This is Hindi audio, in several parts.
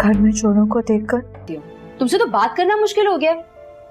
घर में चोरों को देखकर तुमसे तो बात करना मुश्किल हो गया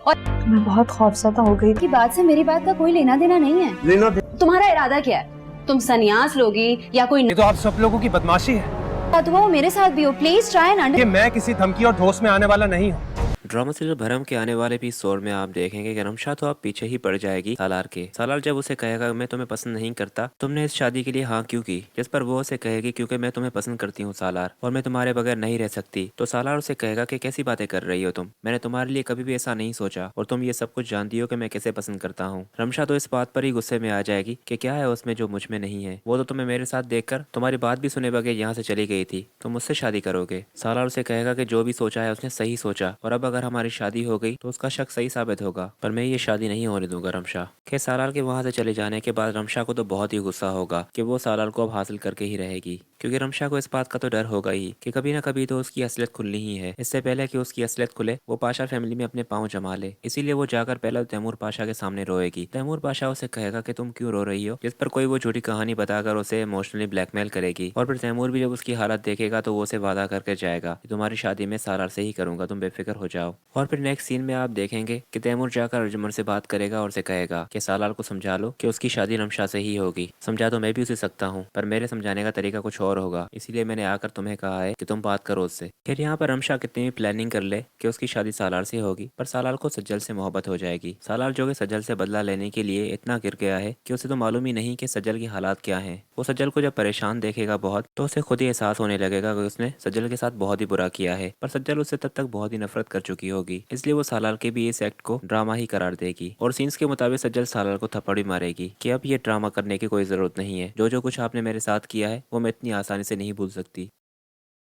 और मैं बहुत खौफजदा हो गई की बात से मेरी बात का कोई लेना देना नहीं है। तुम्हारा इरादा क्या है? तुम सन्यास लोगी या कोई ये तो आप सब लोगों की बदमाशी है बात हुआ वो मेरे साथ भी हो। प्लीज ट्राई एंड कि मैं किसी धमकी और ठोस में आने वाला नहीं हूँ। ड्रामा सीरियल भरम के आने वाले एपिसोड में आप देखेंगे कि रमशा तो अब पीछे ही पड़ जाएगी सालार के। सालार जब उसे कहेगा मैं तुम्हें पसंद नहीं करता, तुमने इस शादी के लिए हाँ क्यों की, जिस पर वो उसे कहेगी क्योंकि मैं तुम्हें पसंद करती हूँ सालार, और मैं तुम्हारे बगैर नहीं रह सकती। तो सालार उसे कहेगा कि कैसी बातें कर रही हो तुम, मैंने तुम्हारे लिए कभी भी ऐसा नहीं सोचा और तुम ये सब कुछ जानती हो कि मैं कैसे पसंद करता हूँ। रमशा तो इस बात पर ही गुस्से में आ जाएगी कि क्या है उसमें जो मुझ में नहीं है, वो तो तुम्हें मेरे साथ देखकर तुम्हारी बात भी सुने बगैर यहाँ से चली गई थी, तुम मुझसे शादी करोगे। सालार उसे कहेगा कि जो भी सोचा है उसने सही सोचा और अब अगर हमारी शादी हो गई तो उसका शक सही साबित होगा, पर मैं ये शादी नहीं होने दूंगा रमशा के। सालार के वहां से चले जाने के बाद रमशा को तो बहुत ही गुस्सा होगा कि वो सालार को अब हासिल करके ही रहेगी, क्योंकि रमशा को इस बात का तो डर होगा ही कि कभी ना कभी तो उसकी असलियत खुलनी ही है। इससे पहले कि उसकी असलियत खुले वो पाशा फैमिली में अपने पाँव जमा ले, इसीलिए वो जाकर पहले तैमूर पाशा के सामने रोएगी। तैमूर पाशा उसे कहेगा कि तुम क्यों रो रही हो, जिस पर कोई वो झूठी कहानी बताकर उसे इमोशनली ब्लैकमेल करेगी। और फिर तैमूर भी जब उसकी हालत देखेगा तो वो उसे वादा करके जाएगा कि तुम्हारी शादी में सालार से ही करूंगा, तुम बेफिक्र हो जाओ। और फिर नेक्स्ट सीन में आप देखेंगे कि तैमूर जाकर अर्जुमन से बात करेगा और उसे कहेगा कि सालार को समझा लो कि उसकी शादी रमशा से ही होगी। समझा तो मैं भी उसे सकता हूँ, पर मेरे समझाने का तरीका कुछ और होगा, इसीलिए मैंने आकर तुम्हें कहा है कि तुम बात करो उससे। फिर यहाँ पर रमशा कितनी भी प्लानिंग कर ले कि उसकी शादी सालार से होगी, पर सालार को सज्जल से मोहब्बत हो जाएगी। सालार जो कि सज्जल से बदला लेने के लिए इतना गिर गया है कि उसे तो मालूम ही नहीं कि सज्जल की हालात क्या है। वो सज्जल को जब परेशान देखेगा बहुत तो उसे खुद ही एहसास होने लगेगा कि उसने सज्जल के साथ बहुत ही बुरा किया है, पर सज्जल उससे तब तक बहुत ही नफरत कर चुकी होगी, इसलिए वो सालार के भी इस एक्ट को ड्रामा ही करार देगी। और सीन्स के मुताबिक सज्जल सालार को थप्पड़ भी मारेगी कि अब ये ड्रामा करने की कोई जरूरत नहीं है, जो जो कुछ आपने मेरे साथ किया है वो मैं इतनी आसानी से नहीं भूल सकती।